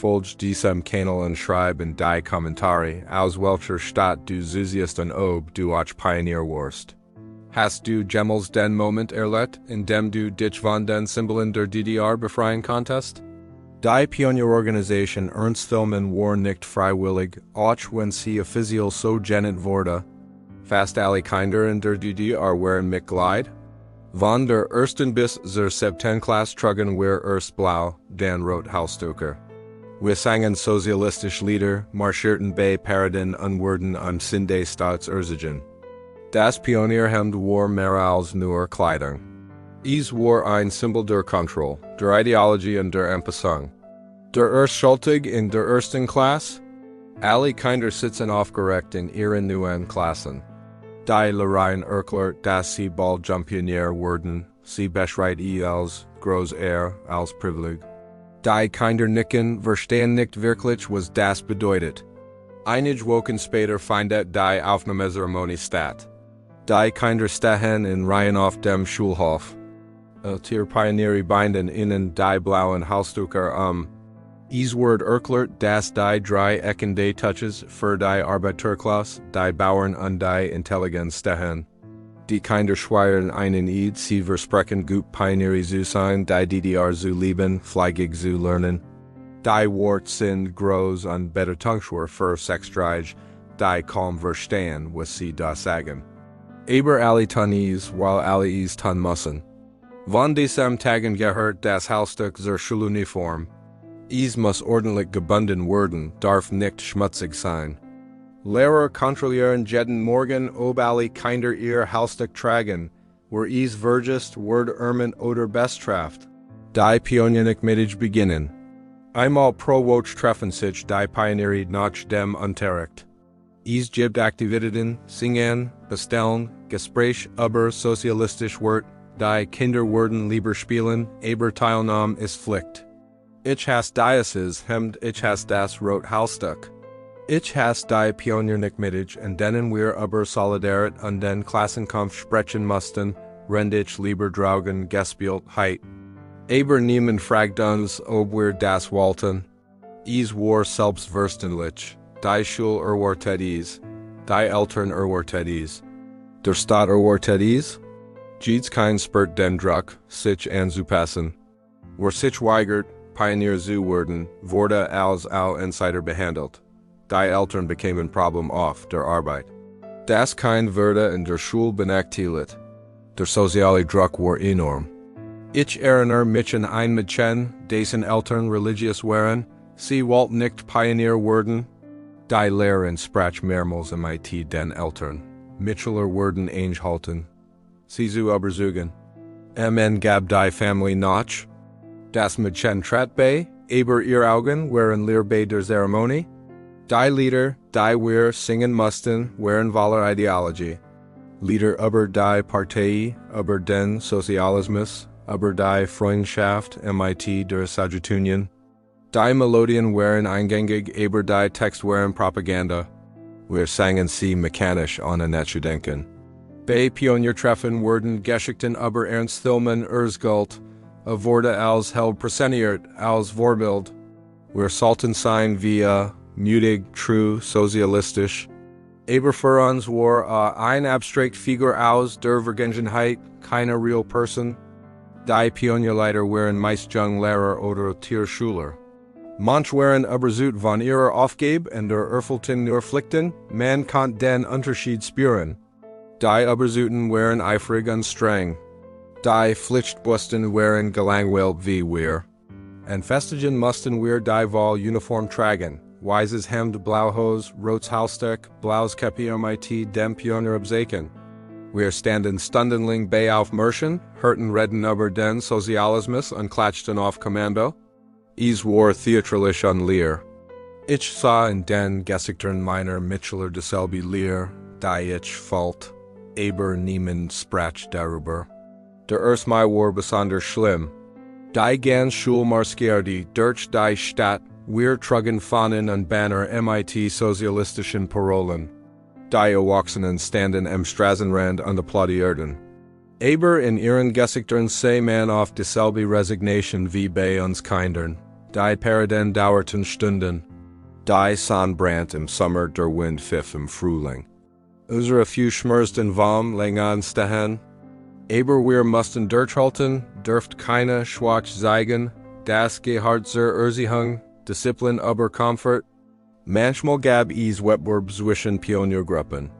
Folge diesem Kanal und Schreibe und die Kommentare, aus welcher Stadt du zusiehst und ob du auch Pionier warst. Hast du jemals den Moment erlebt, in dem du dich von den Symbolen der DDR-Befreiung konntest? Die Pionierorganisation Filmen war nicht freiwillig, auch wenn sie offiziell so genannt wurde. Fast alle Kinder in der DDR waren Mitglied. Von der ersten bis zur 7. Klasse trugen wir erst blau, den rot Halstucher. Wir sangen sozialistische Lieder, marschierten bei Paraden und wurden an Sinde Staatserzigen. Das Pionierhemd war mehr als nur Kleidung. Es war ein Symbol der Kontrolle, der Ideologie und der Anpassung. Der Schuldig in der ersten Klasse? Alle Kinder sitzen aufgerecht in ihren neuen Klassen. Die Lehrerin erklärt, dass sie bald Pionier wurden, sie beschreibt als groß als Privileg. Die Kinder nicken, verstehen nicht wirklich, was das bedeutet. Einige Wochen später findet die Aufnahmezeremonie statt. Die Kinder stehen in Reihen auf dem Schulhof. Tier Pioniere binden ihnen die blauen Halstucher Es wird erklärt, dass die drei Ecken des Touches für die Arbeiterklasse, die Bauern und die Intelligenz stehen. Die Kinder schwören einen Eid, sie versprechen gut Pioniere zu sein, die DDR zu lieben, fleißig zu lernen. Die Worte sind groß und bedeutungsschwer für Sexstreich, die kaum verstehen, was sie da sagen. Aber alle tun es, weil alle es tun müssen. Von diesem Tagen gehört das Halstuch zur Schuluniform. Es muss ordentlich gebunden werden, darf nicht schmutzig sein. Lehrer kontrollieren jeden Morgen, ob alle Kinder ihr Halstuch tragen, wo es vergisst, wird oder bestraft. Die Pionierhemd beginnen. Einmal pro Woche treffen sich die Pioniere nach dem Unterricht. Es gibt Aktivitäten, Singen, Bestellen, Gespräch über sozialistisch wird, die Kinder werden lieber spielen, aber Teilnahme ist Pflicht. Ich has dieses Hemd, ich has das rot Halstuch. Ich has die Pionierhemd, in denen wir über Solidarität und den Klassenkampf sprechen mussten, rend ich lieber draugen gespielt heit. Aber niemand fragt uns, ob wir das wollten. Es war selbstverständlich. Die Schule erwartet es. Die Eltern erwartet es. Der Staat erwartet es. Jedes kein spürt den Druck, sich anzupassen. Wer sich weigert, Pionier zu werden, wurde als Insider behandelt. Die Eltern bekamen Problem auf der Arbeit. Das kein wurde in der Schule benachtiegt. Der soziale Druck war enorm. Ich erinnere mich an ein Mädchen, dessen Eltern religiös waren, sie wollte nicht Pionier werden. Die Lehrerin sprach mehrmals mit den Eltern. Mitchell wurden eingehalten. Sie zu überzeugen. Man gab die Familie nach. Das Mädchen trat bei, aber ihr Augen waren leer bei der Zeremonie. Die Lieder, die wir singen mussten, waren voller Ideologie. Lieder über die Partei, über den Sozialismus, über die Freundschaft mit der Sowjetunion. Die Melodien waren eingängig, aber die Text waren Propaganda. Wir sangen sie mechanisch ohne nachzudenken. Bei Pioniertreffen wurden Geschichten über Ernst Thälmann Erzgalt, wurde als Held präsentiert, als Vorbild. Wir sollten sein wie mutig, true, sozialistisch. Aber für uns war ein abstrakt Figur aus der Vergangenheit keine real Person. Die Pionierleiter waren meist Junglehrer oder Tierschüler. Manche waren überzeugt von ihrer Aufgabe und der erfüllten nur Pflichten, man konnte den Unterschied spüren. Die Überzeugten waren eifrig und streng. Die Pflichtbewussten waren gelangweilt wie wir. An Festigen mussten wir die Wahluniform tragen, weißes Hemd, Blauhose, rotes Halstuch, blaues Käppi mit dem Pionierabzeichen. Wir standen stundenlang bei Aufmärschen, hörten reden über den Sozialismus und klatschten auf Kommando. Es war theatralisch und leer. Ich sah in den Gesichtern meiner Mitschüler dasselbe Leer, die ich falt, aber niemand sprach darüber. Der 1. Mai war besonders schlimm. Die ganze Schule marschierte durch die Stadt, wir trugen Fahnen und Banner mit sozialistischen Parolen. Die Erwachsenen standen am Straßenrand und applaudierten. Aber in ihren Gesichtern sah man oft dieselbe Resignation wie bei uns Kindern. Die Periden dauerten Stunden. Die Sonnenbrand im Sommer der Wind pfiff im Frühling. Unsere schmürsten warm längern stehen. Aber wir mussten durchhalten, dürft keine Schwach zeigen. Das Gehalt zur Erziehung, Disziplin aber Comfort. Manchmal gab es Wettbewerb zwischen Pioniergruppen.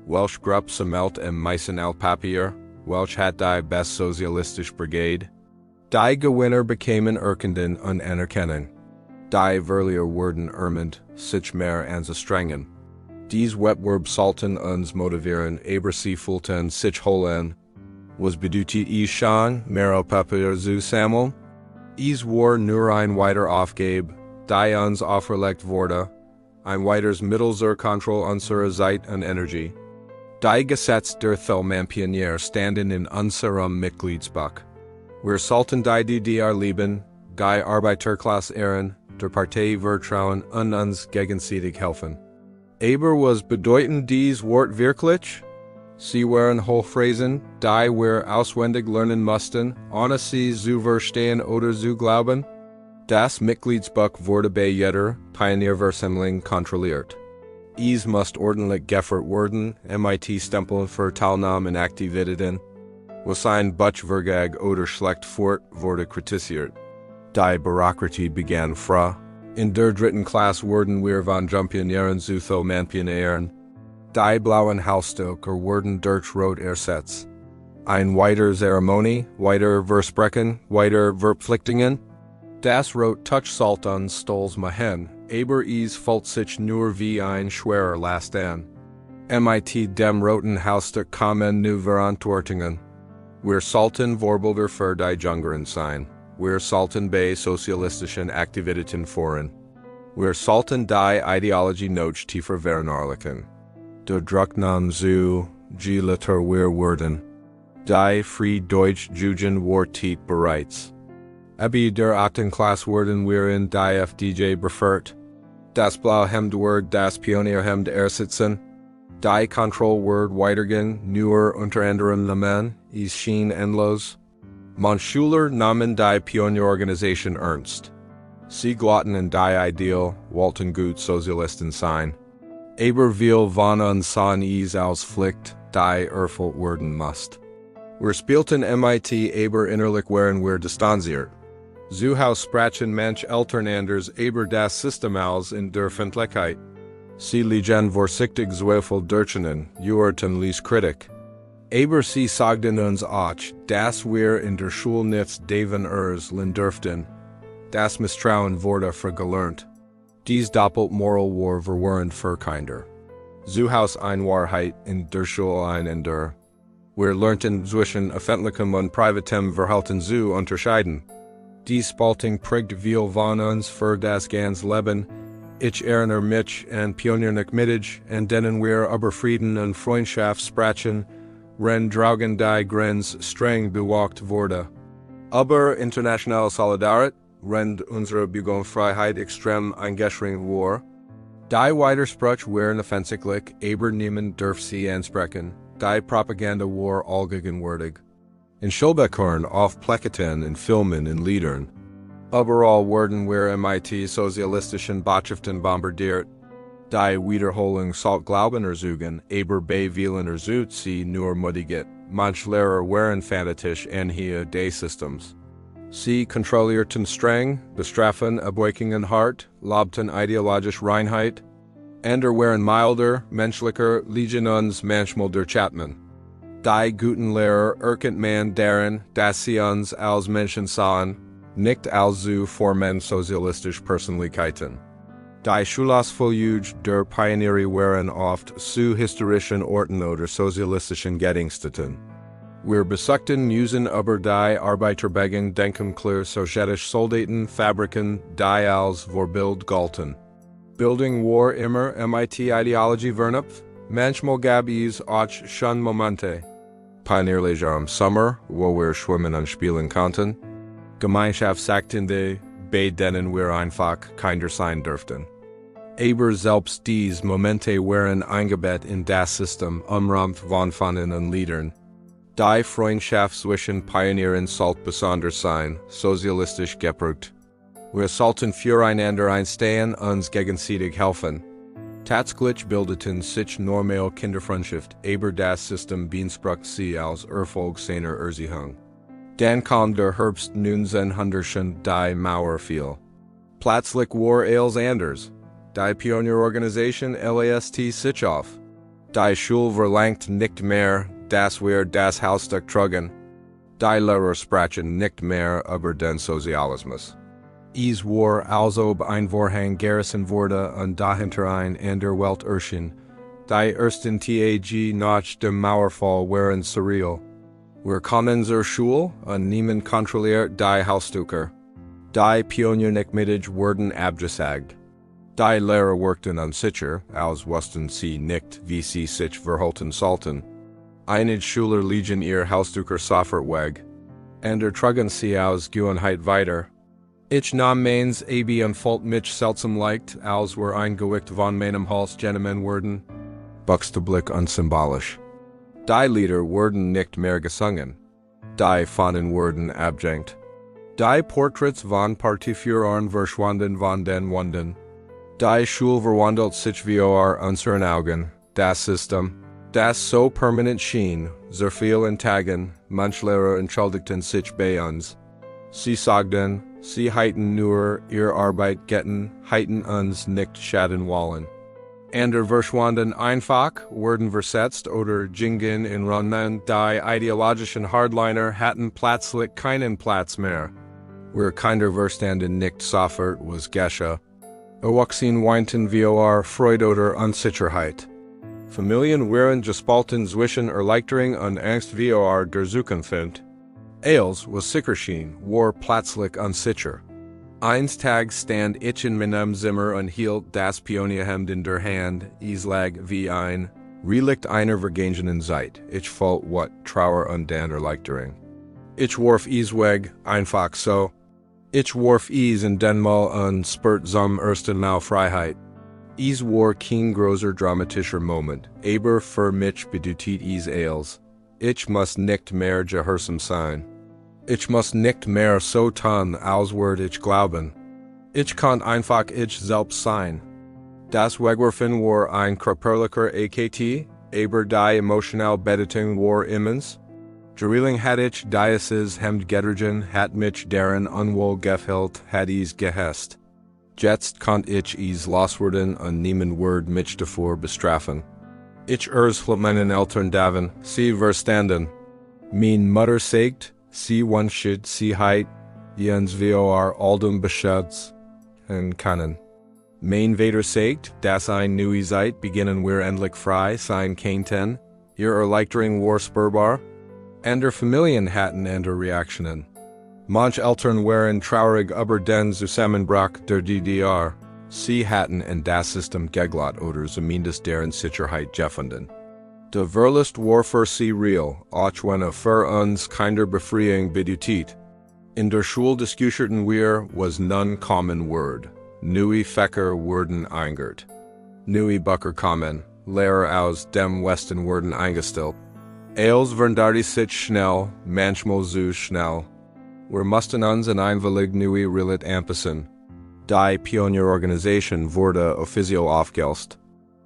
Welche Gruppe sammelt im meisten Papier? Welche hat die best sozialistische Brigade? Die Gewinner bekamen Erkenden und Anerkennung. Die Verlierer wurden ermahnt, sich mehr anzustrengen. Dies Wettbewerb sollten uns motivieren, aber sie fühlten sich holen. Was bedeutet es schon, mehr Papier zu sammeln? Es war nur ein weiter Aufgabe, die uns auferlegt wurde. Ein weiteres Mittel zur Kontrolle unserer Zeit und Energie. Die Gesetze der Thelman Pionier standen in unserem Mitgliedsbuch. Wir sollten die DDR lieben, die Arbeiterklasse ehren, der Partei vertrauen und uns gegenseitig helfen. Aber was bedeuten dies Wort wirklich? Sie waren Hochphrasen, die wir auswendig lernen mussten, ohne sie zu verstehen oder zu glauben. Das Mitgliedsbuch wurde bei jeder Pionierversammlung kontrolliert. Es muss ordentlich geführt werden, MIT-Stempeln für Teilnahme in Aktivitäten. Was ein Butchvergag oder schlecht fort wurde kritisiert. Die Bürokratie begann früh. In der dritten Klasse wurden wir von Pionieren zu Thelman Pionieren. Die blauen Hausstücke wurden durch Rot ersetzt. Ein weiter Zeremonie, weiter Versprechen, weiter Verpflichtungen. Das Rot touch sollte uns stolz machen, aber es fühlt sich nur wie ein schwerer Last an. MIT dem roten Hausstück kommen nu Verantwortungen. Wir sollten Vorbilder für die Jüngeren sein. Wir sollten bei sozialistischen Aktivitäten voran. Wir sollten die Ideologie noch tiefer verinnerlichen. Der Druck nahm zu, je later wir wurden. Die Frieddeutsch Jugend wartet bereits. Ab der 8. Klasse wurden wir in die FDJ befördert. Das blaue Hemd wurde das Pionierhemd ersetzen. Die Kontrolle wurde weitergehen, nur unter anderem Namen, es schien endlos. Man Schüler nahmen die Pionierorganisation ernst. Sie glaubten in die Ideal, wollten gut Sozialisten sein. Aber viel von uns sahen es als Pflicht, die erfüllt werden musste. Wir spielten MIT, aber innerlich waren wir distanziert. Zu Hause sprachen manch Eltern anders aber das System als in der Öffentlichkeit. Sie liegen vorsichtig Zweifel durchenen, jurten ließ Kritik. Aber sie sagten uns auch, dass wir in der Schule nicht Daven lernen dürften. Das Misstrauen wurde vergelernt. Dies doppelt Moral war verwarrend für Kinder. Zu Hause eine Wahrheit, in der Schule ein Ender. Wir lernten zwischen öffentlichem und privatem Verhalten zu unterscheiden. Die Spaltung prägt viel von uns für das ganze Leben. Ich erinnere mich an Pionierlich Mittig, an denen wir über Frieden und Freundschaft sprachen, wenn draugen die Grenze streng bewacht wurde. Aber internationale Solidarität, wenn unsere Freiheit extrem eingeschränkt war. Die Widerspruch waren offensichtlich, aber niemand darf sie ansprechen. Die Propaganda war allgegenwärtig. In Schulbüchern, auf Plakaten, in Filmen, in Liedern. Überall wurden wir MIT sozialistischen Botschaften bombardiert. Die Wiederholung sollte Glauben ersuchen, aber bei vielen ersucht sie nur mutiget. Manch Lehrer waren fanatisch anhand des Systems. Sie kontrollierten streng, bestrafen Erbeukungen hart, lobten ideologische Reinheit. Andere waren milder, menschlicher, liegen uns manchmal der Chapman. Die guten Lehrer erkennt man darin, dass sie uns als Menschen sahen, nicht als zu formen sozialistische Persönlichkeiten. Die Schulausflüge der Pioniere waren oft zu historischen Orten oder sozialistischen Gedenkstätten. Wir besuchten Musen über die Arbeiterbegen denken klar sowjetische Soldaten, Fabriken, die als Vorbild galten. Bildung war immer MIT-Ideologie vernapf, manchmal gab es auch schon Momente. Pionierleger im Sommer, wo wir schwimmen und spielen konnten. Gemeinschaftsakte, bei denen wir einfach Kinder sein durften. Aber selbst diese Momente waren eingebettet in das System, umrahmt von Fahnen und Liedern. Die Freundschaft zwischen Pionieren sollte besonders sein, sozialistisch geprägt. Wir sollten füreinander einstehen uns gegenseitig helfen. Tatsächlich bildeten sich normale Kinderfreundschaft aber das System beansprucht sie als Erfolg seiner Erziehung. Dann kam der Herbst 1900 die Mauer fiel. Plötzlich war alles anders. Die Pionierorganisation last sich auf. Die Schule verlangt nicht mehr, dass wir das Hausstück trugen. Die Lehrer sprachen nicht mehr über den Sozialismus. Es war als ob ein Vorhang gerissen wurde und dahinter ein ander Welt erschien. Die ersten Tage nach dem Mauerfall waren surreal. Wir kamen zur Schule und niemand kontrolliert die Hausstücke. Die Pioniermitglieder wurden abgesagt. Die Lehrer workten unsicher, als wussten sie nicht, wie sie sich verhalten sollten. Einige Schüler legen ihr Hausstücke sofort weg. Ander trugen sie aus Gewohnheit weiter. Ich nahm meins ab und fühlt mich seltsam leicht, als wir eingewickelt von meinem Hals genommen wurden. Buchstäblich und symbolisch. Die Lieder wurden nicht mehr gesungen. Die Fahnen wurden abgehängt. Die Portraits von Partiführern verschwanden von den Wänden. Die Schule verwandelt sich vor unseren Augen. Das System, das so permanent schien, so vielen Tagen, manche Lehrer entschuldigten sich bei uns. Sie sagten, sie hätten nur ihre Arbeit getan, hätten uns nicht schaden wollen. Andere verschwanden einfach, wurden versetzt oder gingen in Runden. Die ideologischen Hardliner hatten plötzlich keinen Platz mehr. Wir Kinder verstanden nicht sofort, was geschah. Erwachsene weinten vor Freude oder Unsicherheit. Familien waren gespalten zwischen Erleichterung und Angst vor der Zukunft. Als was sicher schien, war plötzlich unsicher. Eines Tages stand ich in meinem Zimmer und hielt das Pionierhemd in der Hand. Es lag wie ein Relikt einer vergangenen Zeit. Ich fühlte what Trauer und dann Erleichterung. Ich warf es weg, einfach so. Ich warf es in den Mal und spürt zum ersten Mal Freiheit. Es war kein großer dramatischer Moment, aber für mich bedeutet es als. Ich muss nicht mehr gehorsam sein. Ich muss nicht mehr so tun, als würde ich glauben. Ich kann einfach ich selbst sein. Das Wegwerfen war ein körperlicher Akt, aber die emotionale Bedeutung war immens. Gereeling hat ich dieses Hemd getragen, hat mich darin unwohl gefühlt, hat es gehasst. Jetzt konnte ich es loswerden und niemand würde mich davor bestrafen. Ich meinen Eltern davon, sie verstanden. Mein Mutter sagt, sie wünscht, sie hat jens vor Aldum beschützt können. Mein Vater sagt, dass ein neue Zeit beginnen wir endlich frei sein könnten. Ihr Erleichterung war spürbar. Andere Familien hatten andere Reaktionen. Manche Eltern waren traurig über den Zusammenbruch der DDR. Sie hatten in das System geglaubt oder zumindest deren Sicherheit gefunden. Der Verlust war für sie real, auch wenn für uns keine Befreiung bedeutet. In der Schule diskutierten wir, was nun common word. Neue Fächer wurden eingeführt. Neue Bücher kamen, Lehrer aus dem Westen wurden eingestellt. Als veranderte sich schnell, manchmal zu schnell. Wir mussten uns in ein völlig neue Realität anpassen. Die Pionierorganisation wurde offiziell aufgelöst.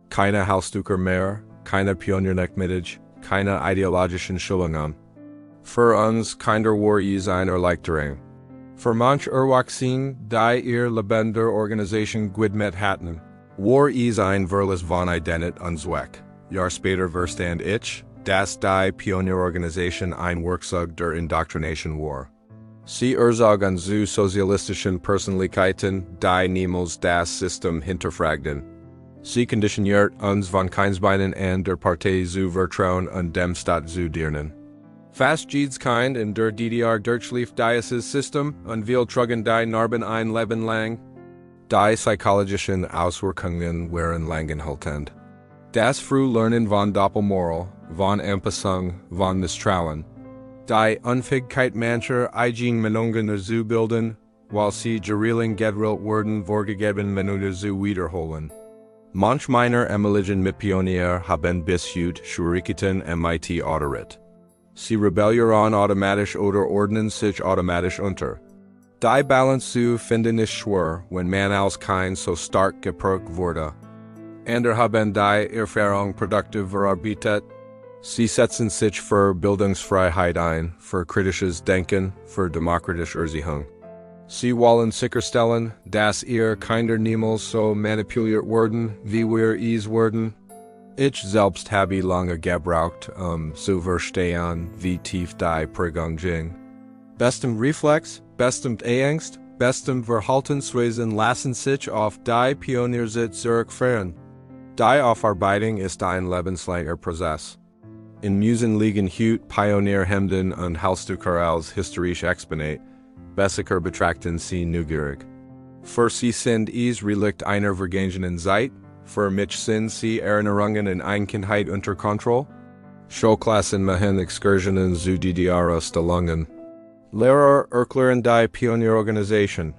Keine Hausstücke mehr, keine Pioniermitglieder, keine ideologischen Schulungen. Für uns Kinder war es eine Erleichterung. Für manche Erwachsene, die ihr Leben der Organisation gewidmet hatten, war es ein Verlust von Identität und Zweck. Jahr später verstand ich, dass die Pionierorganisation ein Werkzeug der Indoktrination war. Sie erzogen zu sozialistischen Persönlichkeiten, die niemals das System hinterfragten. Sie konditioniert uns von Kindsbeinen an der Partei zu vertrauen und dem Staat zu dienen. Fast jedes Kind in der DDR durchlief dieses System und wir trugen die Narben ein Leben lang. Die psychologischen Auswirkungen waren langanhaltend. Das Frühlernen von Doppelmoral, von Anpassung, von Misstrauen. Die Unfähigkeit mancher Eigenmeinungen zu bilden, weil sie gereeling gedrillt wurden, vorgegeben Minuten zu wiederholen. Manch meiner Emiligen mit Pionier haben bis heute Schwierigkeiten mit Autorität. Sie rebellieren automatisch oder ordnen sich automatisch unter. Die Balance zu finden ist schwer, wenn man als kein so stark geprägt wurde. Ander haben die Erfahrung produktiv verarbeitet. Sie setzen sich für Bildungsfreiheit ein, für kritisches Denken, für demokratische Erziehung. Sie wollen sicherstellen, dass ihr Kinder niemals so manipuliert werden, wie wir es werden. Ich selbst habe lange gebraucht, zu verstehen, wie tief die Prägung ging. Bestem Reflex, bestem Angst, bestem Verhaltensweisen lassen sich auf die Pioniersitz zurückführen. Die Aufarbeitung ist ein lebenslanger Prozess. In Musen liegen Hut Pionierhemden und Halsduker als historisch exponat, Bessiker betrachten sie neugierig. Für sie sind es Relikt einer vergangenen Zeit, für mich sind sie Erinnerungen in Kindheit unter Kontrolle. Schulklassen machen Exkursionen zu DDR-Geschichten. Lehrer erklären die Pionierorganisation.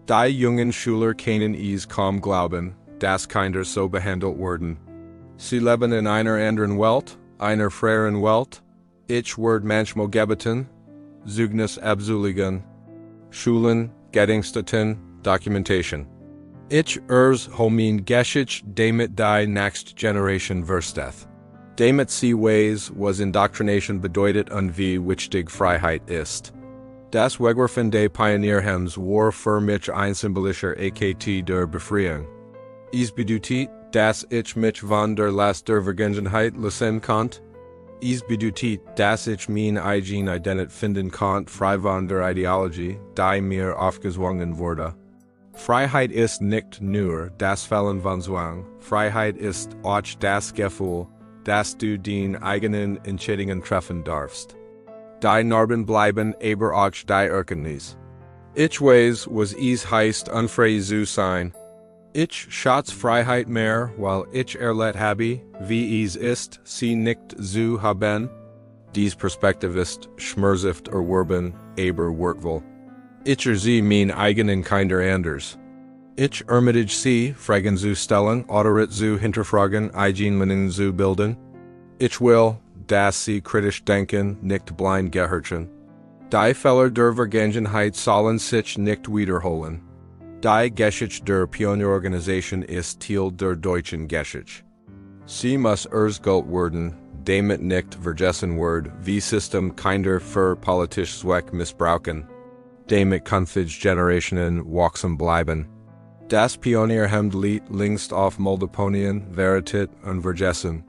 Die jungen Schüler können es kaum glauben, dass Kinder so behandelt werden. Sie leben in einer anderen Welt, einer freien Welt. Ich werde manchmal gebeten, Zeugnis abzulegen. Schulen, Gedenkstätten, Documentation. Ich homin Geschichte damit die next generation verstet. Damit sie weiß, was Indoctrination bedeutet und wie wichtig Freiheit ist. Das Wegwerfen des Pionierhemds war für mich ein symbolischer Akt der Befreiung. Es bedeutet, dass ich mich von der Last der Vergangenheit lösen konnte. Es bedeutet, dass ich meine eigene Identität finden konnte, frei von der Ideologie, die mir aufgezwungen wurde. Freiheit ist nicht nur das Fällen von Zwang, Freiheit ist auch das Gefühl, dass du deine eigenen Entscheidungen treffen darfst. Die Narben bleiben aber auch die Erkenntnis. Ich weiß, was es heißt, unfrei zu sein. Ich schätze Freiheit mehr, weil ich erlebt habe, wie es ist, sie nicht zu haben. Dies Perspektive ist schmerzhaft erworben, aber wertvoll. Ich sehe meine eigenen Kinder anders. Ich ermutige sie, Fragen zu stellen, oder zu hinterfragen, Eigenmeinungen zu bilden. Ich will, dass sie kritisch denken, nicht blind gehorchen. Die Fehler der Vergangenheit sollen sich nicht wiederholen. Die Geschichte der Pionierorganisation ist Teil der deutschen Geschichte. Sie muss erstgalt werden, damit nicht vergessen wird, wie System Kinder für politisch Zweck missbrauchen. Damit künftige Generationen wachsen bleiben. Das Pionierhemd liegt längst auf Moldeponien, Veritat und Vergessen.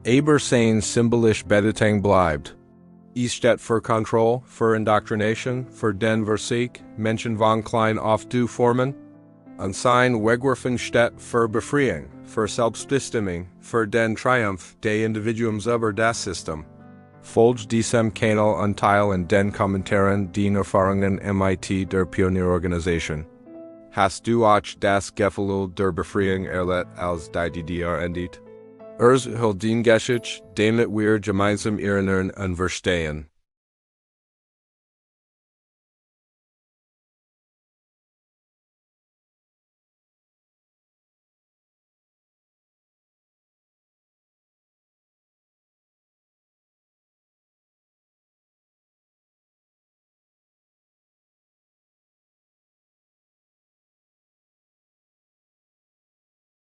Aber sein symbolisch Bedeutung bleibt. Es steht für Kontrolle, für Indoktrination, für den Versuch, Menschen von klein auf zu formen. Und sein Wegwerfen steht für Befreiung, für Selbstbestimmung, für den Triumph des Individuums über das System. Folge diesem Kanal und teil in den Kommentaren die Erfahrungen mit der Pionierorganisation. Hast du auch das Gefühl der Befreiung erlebt, als die DDR endet? Hol den Geschichte, damit wir gemeinsam erinnern und verstehen.